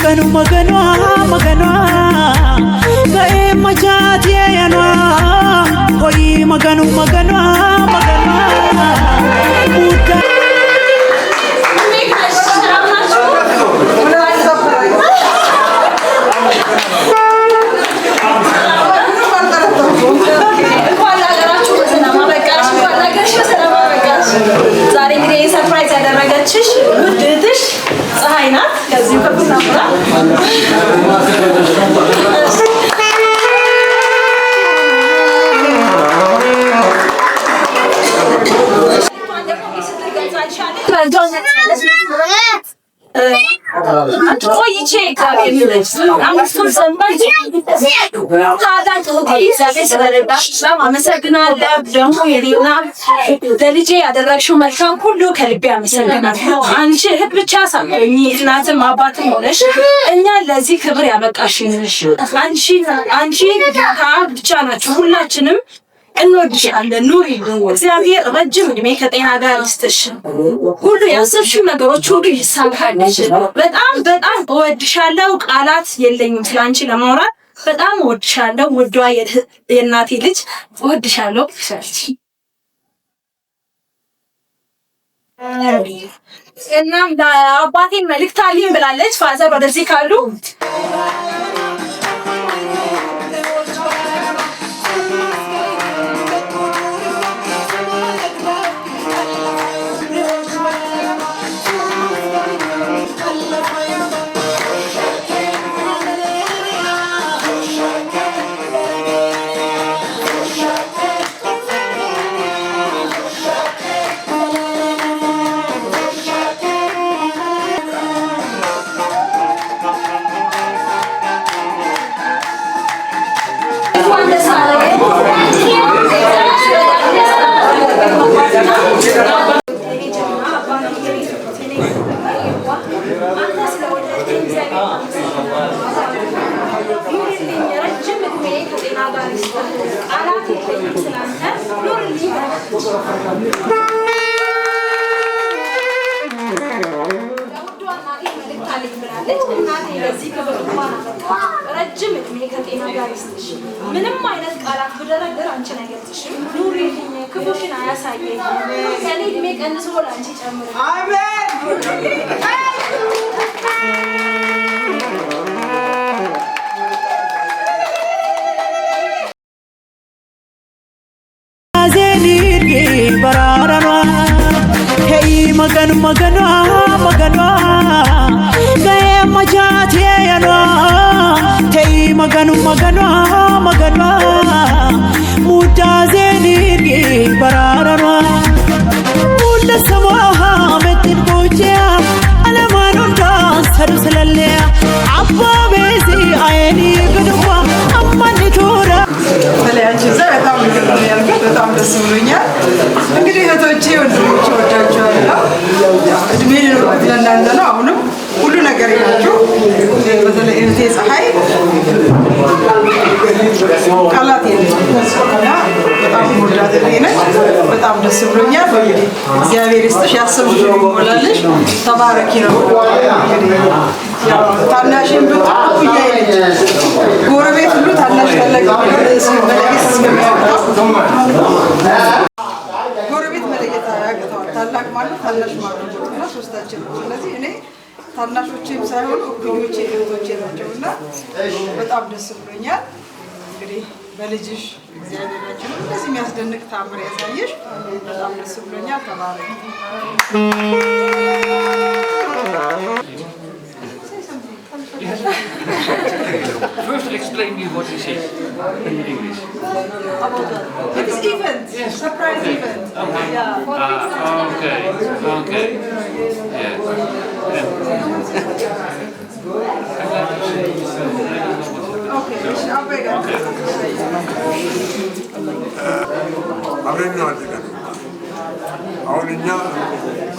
maganu maganu maganu gae majati yana koi maganu maganu maganu buta ዛሬ እንግዲህ ሰርፕራይዝ ያደረገችሽ ውድ እህትሽ ፀሐይ ናት። ከዚህ ከቡና ፍራ ቆይቼ አምስቱን ሰንበት ታዳን እግዚአብሔር ስለረዳሽ በጣም አመሰግናለሁ። ደግሞ የሌና ለልጄ ያደረግሽው መልካም ሁሉ ከልቤ አመሰግናለሁ። አንቺ እህት ብቻ ሳትሆኚ እናትም አባትም ሆነሽ እኛን ለዚህ ክብር ያበቃሽን አንቺ ጌታ ብቻ ናችሁ። ሁላችንም እንወድሻለን። ኑሪ። እግዚአብሔር ረጅም እድሜ ከጤና ጋር ይስጥሽ። ሁሉ ያሰብሽው ነገሮች ሁሉ ይሳካልሽ። በጣም በጣም እወድሻለሁ። ቃላት የለኝም ስላንቺ ለማውራት። በጣም እወድሻለሁ። ውዷ የእናቴ ልጅ እወድሻለሁ። እናም ለአባቴን መልእክት አለኝ ብላለች። ፋዘር ወደዚህ ካሉ ረጅም እድሜ ከጤና ጋር ይስጥሽ። ምንም አይነት ቃላት ብደረግር አንቺን አይገልጽሽም። ኑሪልኝ፣ ክፉሽን አያሳየኝ። ከኔ እድሜ ቀንሶ ለአንቺ ጨምር። maganu maganu maganu gae majati yana tei maganu maganu maganu muda zenirgi bararana muda samaha metin boja alamanu das sarusalalle abba bezi ayeni gudwa ammani tora ተለያች በጣም ይገርማል። በጣም ደስ ብሎኛል። እንግዲህ እህቶቼ ወንድሞቼ ወዳችኋለሁ። እድሜ ሊኖርበት ለእናንተ ነው። አሁንም ሁሉ ነገር ይላችሁ። በተለይ እህቴ ፀሐይ ቃላት የለኝም። በጣም ወዳት ነች። በጣም ደስ ብሎኛል። በእንግዲህ እግዚአብሔር ይስጥሽ፣ ያሰብሽው ይሞላልሽ። ተባረኪ ነው እንግዲህ ታናሽን ብትቁ እያለች ጎረቤት ሁሉ ታናሽ ታላቅ ጎረቤት መለየት ያቅተዋል። ታላቅ ማለት ታናሽ ማለት ነው። ሶስታችን ነው። ስለዚህ እኔ ታናሾቼም ሳይሆኑ እኩዮቼ እህቶቼ ናቸውና በጣም ደስ ብሎኛል። እንግዲህ በልጅሽ እግዚአብሔር ያችሁን እንደዚህ የሚያስደንቅ ታምር ያሳየሽ በጣም ደስ ብሎኛል። ተባረክ። First, explain me what you say in English. This event, yes. Surprise event. Okay. Yeah. Okay. Okay. Yeah.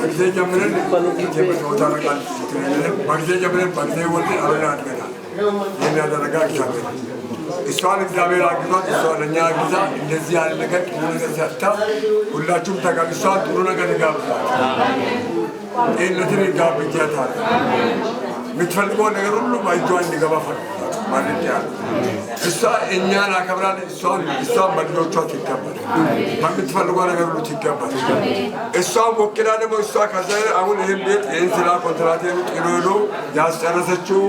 Bagze jamren jebota ragal bagze jamren bagze wolte arena adgana yemi adaraga kiyabe iswan እግዚአብሔር አግዟት እስዋለኛ ግዛ እንደዚህ ያለ ነገር ጥሩ ነገር ሰጥታ ሁላችሁም ተጋብሷት ጥሩ ነገር ይጋብዛል ጤንነትን ይጋብዛታል የምትፈልገው ነገር ሁሉ በእጇ እንዲገባ ማለት ያለ እሷ እኛን አከብራል። እሷን በልጆቿ ትከበር፣ በምትፈልገው ነገር ሁሉ ትከበር። እሷን ወክላ ደግሞ እሷ ከዛ አሁን ይህን ቤት ይህን ስራ ኮንትራቴን ጥሎ ሄዶ ያስጨረሰችው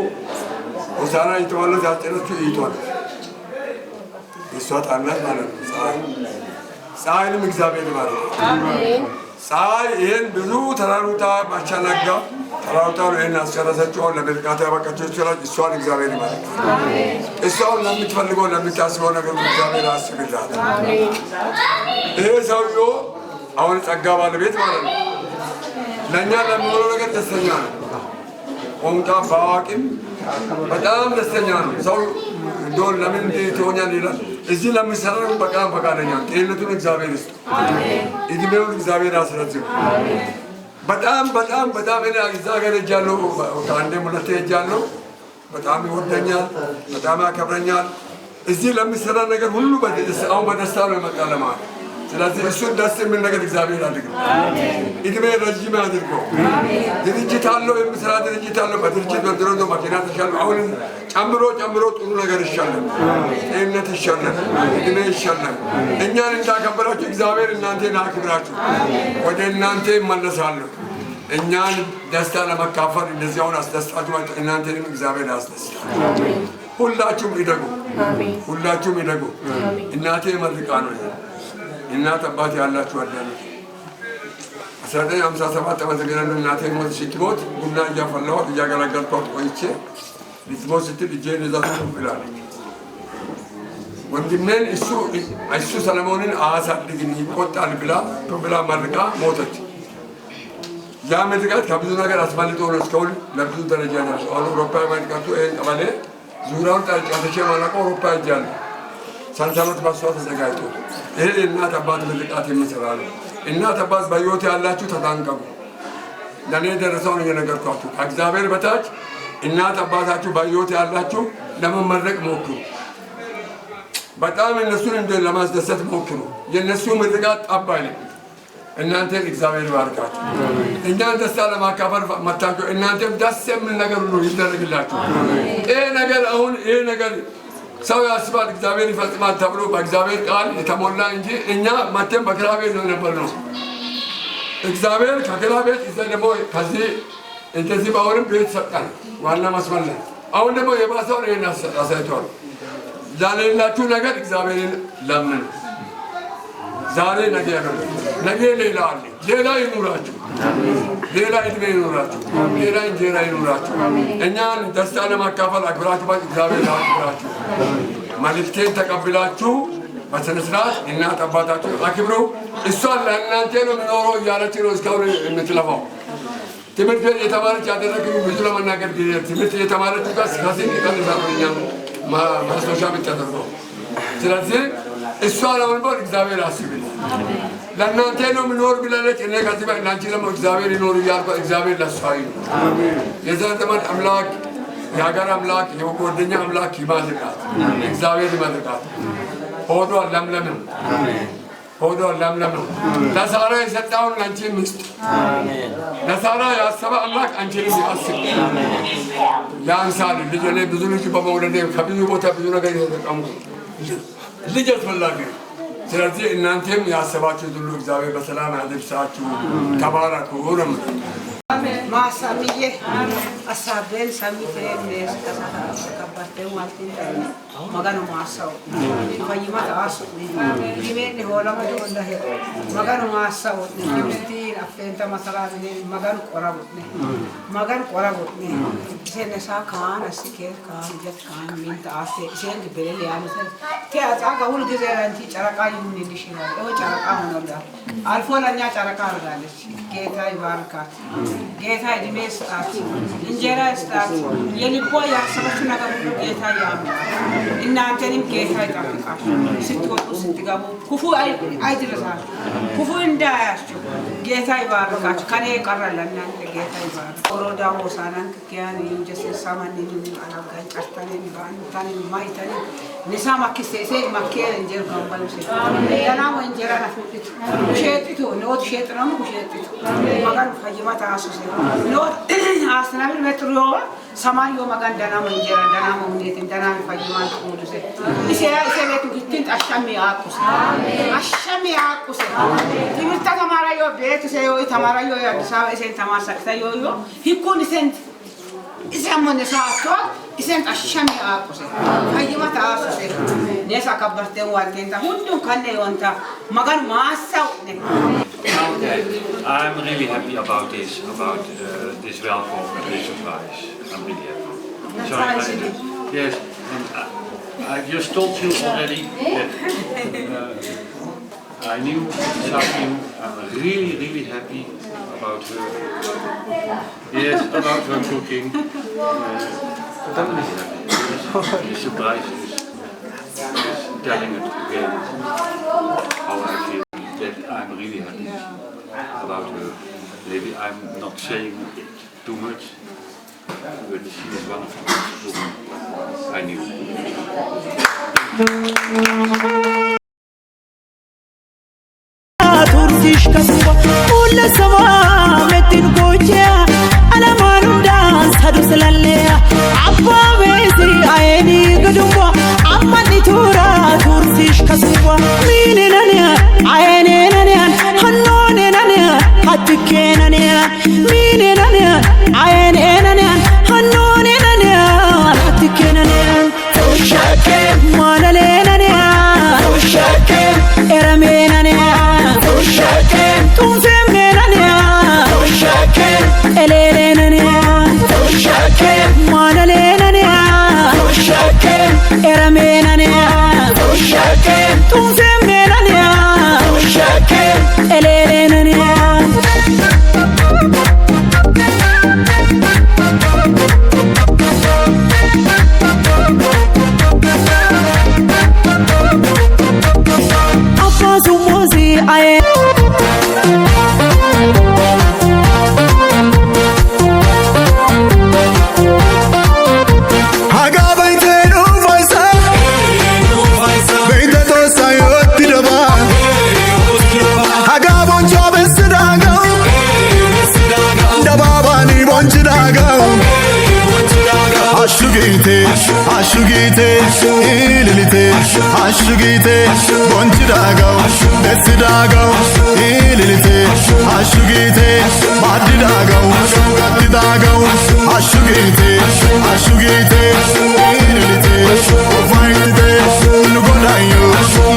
ሆሳና የተባለት ያስጨረሰችው ይቷል እሷ ታናት ማለት ነው። ፀሐይንም እግዚአብሔር ማለት ነው። ፀሐይ ይህን ብዙ ተራሩታ ማቻናጋ ተራሩታ ነው ይህን አስጨረሰችው። ለምርቃት ያበቃቸው ይችላል። እሷን እግዚአብሔር ማለት ነው። እሷን ለምትፈልገው ለምታስበው ነገር እግዚአብሔር አስብላት። ይሄ ሰውዬው አሁን ጸጋ ባለቤት ማለት ነው። ለእኛ ለሚሆነው ነገር ደስተኛ ነው። ቆምጣ በአዋቂም በጣም ደስተኛ ነው። ሰው እንደሆን ለምን ትሆኛል ይላል። እዚህ ለሚሰራው በጣም ፈቃደኛ ነው። ጤንነቱን እግዚአብሔር ይስጥ፣ እድሜውን እግዚአብሔር ያስረዝም። በጣም በጣም በጣም እኔ እዛ ሀገር ሄጃለሁ፣ ከአንዴም ሁለቴ ሄጃለሁ። በጣም ይወደኛል፣ በጣም ያከብረኛል። እዚህ ለሚሰራ ነገር ሁሉ አሁን በደስታ ነው የመጣ ለማለት። ስለዚህ እሱን ደስ የሚል ነገር እግዚአብሔር አድርገው፣ እድሜ ረጅም አድርገው። ድርጅት አለው፣ የሚሰራ ድርጅት አለው። በድርጅት በድሮ መኪና ተሻለ። አሁን ጨምሮ ጥሩ ነገር ይሻላል፣ ጤንነት ይሻላል፣ እድሜ ይሻላል። እኛን እንዳከበራችሁ እግዚአብሔር እናንተን አክብራችሁ ወደ እናንተ ይመለሳለሁ። እኛን ደስታ ለመካፈል እንደዚህ አሁን አስደስታችሁ እናንተንም እግዚአብሔር ያስደስታል። ሁላችሁም ይደጉ፣ ሁላችሁም ይደጉ። እናቴ መልቃ ነው እናት አባት ያላችሁ አዳሉት 1957 ዓመተ ምህረት እናቴ ሞት ስትሞት ቡና እያፈላኋት እያገለገልኳት ቆይቼ ልትሞት ስትል እጄን ይዛ ትቆምላለች። ወንድሜን እሱ ሰለሞንን አያሳድግም ይቆጣል ብላ መርቃ ሞተች። ያ ምርቃት ከብዙ ነገር አስመልጦ ነው እስካሁን ለብዙ ደረጃ ነው። አሁን አውሮፓ ማድቃቱ ይሄን ቀበሌ ዙሪያውን ጠርጫተቼ ማለቆ አውሮፓ ሄጃለሁ። ሰንሰለት በሷ ተዘጋጅቶ ይሄ እናት አባት ምርቃት የሚሰራ ነው። እናት አባት በሕይወት ያላችሁ ተጠንቀቁ። ለእኔ ደረሰውን እየነገርኳችሁ ከእግዚአብሔር በታች እናት አባታችሁ በሕይወት ያላችሁ ለመመረቅ ሞክሩ። በጣም እነሱን ለማስደሰት ሞክሩ። የእነሱ ምርቃት ጠብ አይልም። እናንተን እግዚአብሔር ይባርካችሁ። እኛን ደስታ ለማካፈል መጥታችሁ እናንተም ደስ የሚል ነገር ሁሉ ይደረግላችሁ። ይሄ ነገር አሁን ይሄ ነገር ሰው ያስባል እግዚአብሔር ይፈጽማል ተብሎ በእግዚአብሔር ቃል የተሞላ እንጂ እኛ መተን በክራር ቤት ነው የነበርነው። እግዚአብሔር ከክራር ቤት ይዘን ደግሞ ከዚህ እንደዚህ በአሁንም ቤት ሰጠን ዋና መስመር ላይ። አሁን ደግሞ የባሰውን ይሄን አሳይቷል። ላሌላችሁ ነገር እግዚአብሔርን ለምኑ። ዛሬ ነገ ያገኛል። ነገ ሌላ አለ። ሌላ ይኑራችሁ፣ ሌላ እድሜ ይኑራችሁ፣ ሌላ እንጀራ ይኑራችሁ። እኛን ደስታ ለማካፈል አክብራችሁ እግዚአብሔር አክብራችሁ መልእክቴን ተቀብላችሁ በስነ ስርዓት እናት አባታችሁ አክብሩ። እሷን ለእናንተ ነው የሚኖረው እያለች ነው እስካሁን የምትለፋው። ትምህርት ቤት የተማረች ያደረግን ብዙ ለመናገር ትምህርት የተማረች ከስንት ቀን ሳኛ ማስታወሻ ብቻ ተደርገው። ስለዚህ እሷ ለመንበር እግዚአብሔር አስብልኝ። ለእናንተ ነው የሚኖር ብላለች። እኔ ከዚህ በላይ እናንቺ ደግሞ እግዚአብሔር ይኖር እያልኩ እግዚአብሔር ለእሷ ይኑር። የዘመን አምላክ የሀገር አምላክ የጓደኛ አምላክ ይማልቃት፣ እግዚአብሔር ይማልቃት። ሆዷ ለምለም ነው፣ ሆዷ ለምለም ነው። ለሳራ የሰጠውን ለአንቺ ምስጥ፣ ለሳራ ያሰበ አምላክ አንቺንም ያስብ። ያንሳል ልጅ እኔ ብዙ ልጅ በመውለዴ ከብዙ ቦታ ብዙ ነገር የተጠቀምኩ ልጅ አስፈላጊ። ስለዚህ እናንተም ያሰባችሁት ሁሉ እግዚአብሔር በሰላም ያደርሳችሁ። ተባረኩ። ሁሉም ማሳሚዬ አሳበን ሰሚቴን ከበርቴ ማለት ነው መጋኑ ማሳው ፈይማት አሱ ዲሜን ሆላማ ወንዳ ሄ መጋኑ ማሳው ዲምስቲ አፈንታ መሰራት መጋኑ ቆራቦት ሰነሳ ካን አስኬር ካን ጀት ካን ሚንታ አፌ ሴንግ በሌ ያመሰ ተያጻ ሁሉ ጊዜ አንቺ ጨረቃ ይሁን ይልሽናል ነው ጨረቃ ሆነላ አልፎ ለኛ ጨረቃ አርጋለች። ጌታ ይባርካት። ጌታ እድሜ ይስጣት፣ እንጀራ ይስጣት። የልቧ ያሰበችው ነገር ሁሉ ጌታ ያምጣ። እናንተንም ጌታ ይጠብቃችሁ። ስትወጡ ስትገቡ ክፉ አይድረሳችሁ፣ ክፉ እንዳያችሁ። ጌታ ይባርካችሁ። ከኔ ቀረለ እናንተ ጌታ ይባርክ። ኦሮዳ ሆሳናን ከያን እንጀስ ሳማኒን አላጋን ጫርታኔን ባንታኔን ማይታኔ ንሳ ማክሴሴ ማከየ እንጀር ጋምባሉሴ ያና ወንጀራ ናፍጥት ሸጥቱ ኖት ሸጥናም ሸጥቱ ማጋን ፈይማታ አሱሴ ኖት አስናብል መጥሩዋ Samayo maganda naman dyan, naman ulitin, naman pag-iman ko ulo siya. Isa leto kitin, asyami ako siya. Asyami ako siya. Timita tamarayo, beto sa'yo, itamarayo, sabi isen tamasak sa'yo, hikun isen, isen mo nisa ato, isen asyami ako siya. Pag-iman taas siya. Nesa kabarte watin, hundong kanya yun ta, magan masaw. Okay, I'm really happy about this welcome and this surprise. I'm really happy. Sorry, yes, and I just told you already that I knew something. I'm really happy about her. Yes, about her cooking. I'm really happy. The surprise is telling it again how I feel. That I'm really happy about her. Maybe I'm not saying too much, but she is one of the women I knew. tursish kaswa ulla sama metin goja ana manundan sadu salalle abba mezi ayeni gadumwa amma nitura tursish kaswa mine nania ayene nania hannone nania hatike nania mine nania ayene nania hannone nania hatike nania tushake manale nania tushake erame nania Ashugite, ililite, ashugite, bonchidagao, besidagao, ililite, ashugite, madidagao, gatidagao, ashugite, ililite, ofaitite, nugodayo,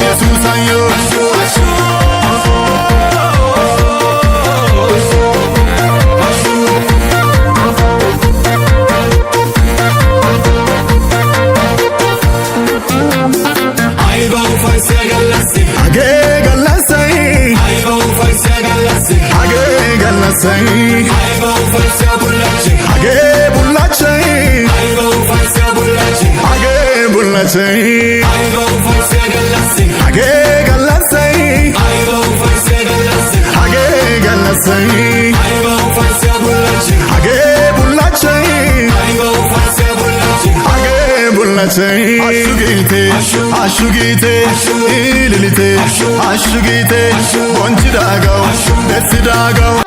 yesusayo, ashugite, ililite, ashugite, bonchidagao, besidagao,